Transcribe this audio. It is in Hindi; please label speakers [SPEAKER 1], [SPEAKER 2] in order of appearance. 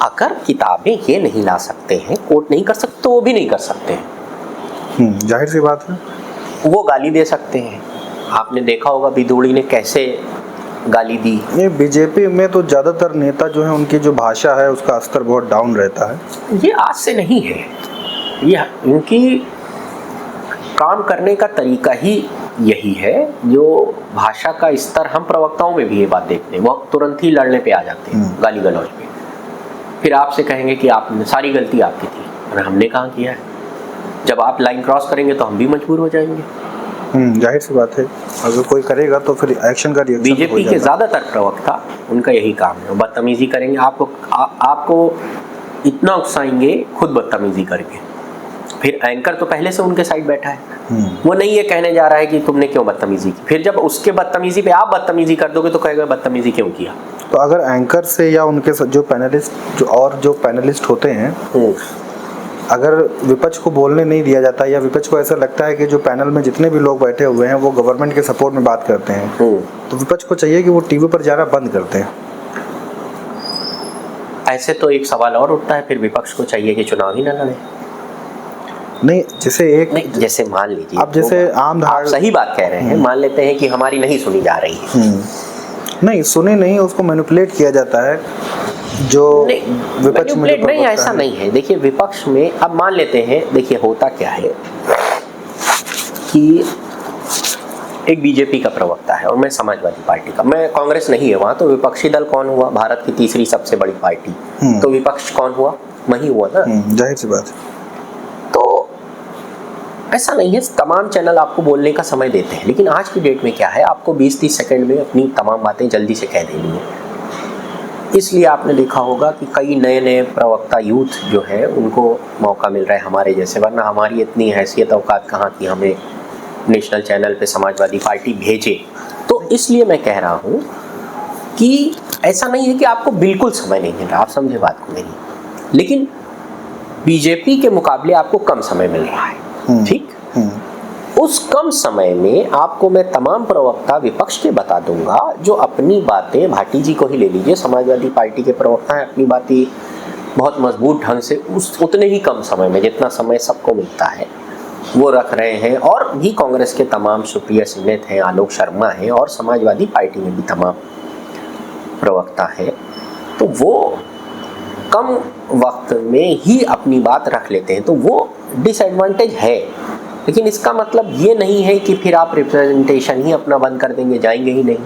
[SPEAKER 1] अगर किताबें ये नहीं ला सकते हैं, कोट नहीं कर सकते, तो वो भी नहीं कर सकते हैं।
[SPEAKER 2] जाहिर सी बात है।
[SPEAKER 1] वो गाली दे सकते हैं। आपने देखा होगा बिदुड़ी ने कैसे गाली दी।
[SPEAKER 2] ये बीजेपी में तो ज़्यादातर नेता जो है उनकी जो भाषा है उसका स्तर बहुत डाउन रहता है।
[SPEAKER 1] ये आज से नहीं है, ये उनकी काम करने का तरीका ही यही है। जो भाषा का स्तर, हम प्रवक्ताओं में भी ये बात देखते हैं, वो तुरंत ही लड़ने पे आ जाते हैं, गाली गलौज पे। फिर आपसे कहेंगे कि आपने सारी गलती आपकी थी, और हमने कहाँ किया है। जब आप लाइन क्रॉस करेंगे तो हम भी मजबूर हो जाएंगे।
[SPEAKER 2] जाहिर सी बात है, अगर कोई करेगा तो फिर एक्शन का रिएक्शन।
[SPEAKER 1] बीजेपी के ज़्यादातर प्रवक्ता, उनका यही काम है, बदतमीजी करेंगे। आपको इतना उकसाएंगे खुद बदतमीजी करके। फिर एंकर तो पहले से उनके साइड बैठा है, वो नहीं ये कहने जा रहा है कि तुमने क्यों बदतमीजी की। फिर जब उसके बदतमीजी पे आप बदतमीजी कर दोगे तो कहेगा बदतमीजी क्यों किया।
[SPEAKER 2] तो अगर एंकर से या उनके जो पैनलिस्ट जो पैनलिस्ट होते हैं, अगर विपक्ष को बोलने नहीं दिया जाता या विपक्ष को ऐसा लगता है कि जो पैनल में जितने भी लोग बैठे हुए हैं वो गवर्नमेंट के सपोर्ट में बात करते हैं, तो विपक्ष को चाहिए कि वो टीवी पर जाना बंद करते हैं।
[SPEAKER 1] ऐसे तो एक सवाल और उठता है, फिर विपक्ष को चाहिए कि चुनाव ही ना लड़े।
[SPEAKER 2] नहीं,
[SPEAKER 1] जैसे मान लीजिए,
[SPEAKER 2] अब जैसे आम
[SPEAKER 1] आप सही बात कह रहे हैं, मान लेते हैं कि हमारी नहीं सुनी जा रही है।
[SPEAKER 2] नहीं सुनी नहीं, उसको मैनिपुलेट किया जाता है। जो विपक्ष में
[SPEAKER 1] नहीं, ऐसा नहीं है। देखिए विपक्ष में, अब मान लेते हैं, देखिए होता क्या है कि एक बीजेपी का प्रवक्ता है और मैं समाजवादी पार्टी का, मैं कांग्रेस नहीं है वहां, तो विपक्षी दल कौन हुआ? भारत की तीसरी सबसे बड़ी पार्टी, तो विपक्ष कौन हुआ? वही हुआ ना।
[SPEAKER 2] जाहिर सी बात है।
[SPEAKER 1] तो ऐसा नहीं है, तमाम चैनल आपको बोलने का समय देते हैं, लेकिन आज की डेट में क्या है, आपको 20-30 सेकंड में अपनी तमाम बातें जल्दी से कह देनी है। इसलिए आपने देखा होगा कि कई नए नए प्रवक्ता यूथ जो है उनको मौका मिल रहा है हमारे जैसे, वरना हमारी इतनी हैसियत औकात कहाँ थी हमें नेशनल चैनल पे समाजवादी पार्टी भेजे। तो इसलिए मैं कह रहा हूँ कि ऐसा नहीं है कि आपको बिल्कुल समय नहीं मिल रहा, आप समझे बात को मेरी, लेकिन बीजेपी के मुकाबले आपको कम समय मिल रहा है। ठीक, उस कम समय में आपको मैं तमाम प्रवक्ता विपक्ष के बता दूंगा जो अपनी बातें, भाटी जी को ही ले लीजिए, समाजवादी पार्टी के प्रवक्ता हैं, अपनी बातें बहुत मजबूत ढंग से उतने ही कम समय में, जितना समय सबको मिलता है, वो रख रहे हैं। और भी कांग्रेस के तमाम सुप्रिया सिन्हा हैं, आलोक शर्मा हैं, और समाजवादी पार्टी में भी तमाम प्रवक्ता हैं, तो वो कम वक्त में ही अपनी बात रख लेते हैं, तो वो डिसएडवांटेज है। लेकिन इसका मतलब ये नहीं है कि फिर आप रिप्रेजेंटेशन ही अपना बंद कर देंगे, जाएंगे ही नहीं।